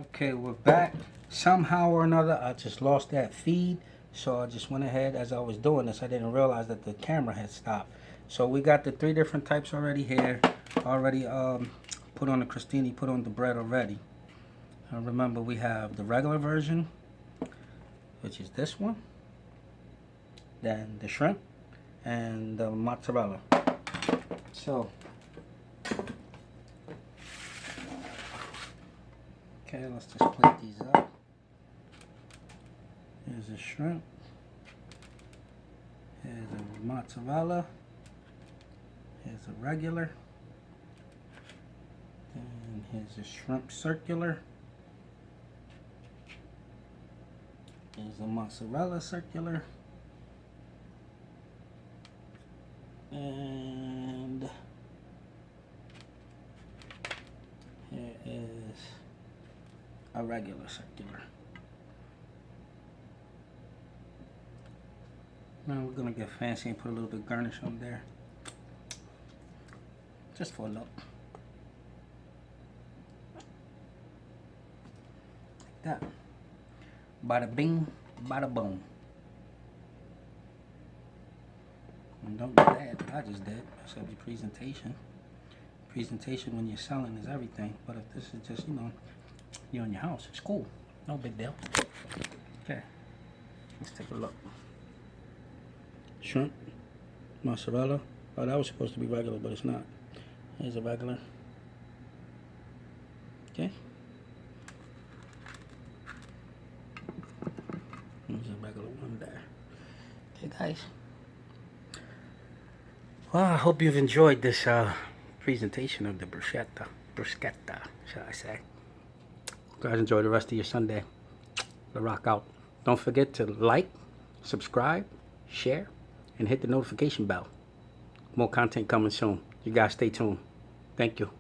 Okay, we're back. Somehow or another, I just lost that feed. So I just went ahead, as I was doing this, I didn't realize that the camera had stopped. So we got the 3 different types already here. Already put on the crostini, put on the bread already. And remember, we have the regular version, which is this one. Then the shrimp and the mozzarella. So, okay, let's just plate these up. Here's the shrimp. Here's the mozzarella. Here's the regular. And here's the shrimp circular. Here's the mozzarella circular. And here is a regular circular. Now we're gonna get fancy and put a little bit of garnish on there. Just for a look. Like that. Bada bing, bada boom. And don't do that, I just did. That's gonna be presentation. Presentation when you're selling is everything. But if this is just, you know, you're in your house, it's cool. No big deal. Okay, let's take a look. Shrimp, mozzarella. Oh, that was supposed to be regular, but it's not. Here's a regular. Okay. There's a regular one there. Okay, guys. Well, I hope you've enjoyed this presentation of the bruschetta, shall I say. Guys, enjoy the rest of your Sunday. Larock out. Don't forget to like, subscribe, share, and hit the notification bell. More content coming soon. You guys stay tuned. Thank you.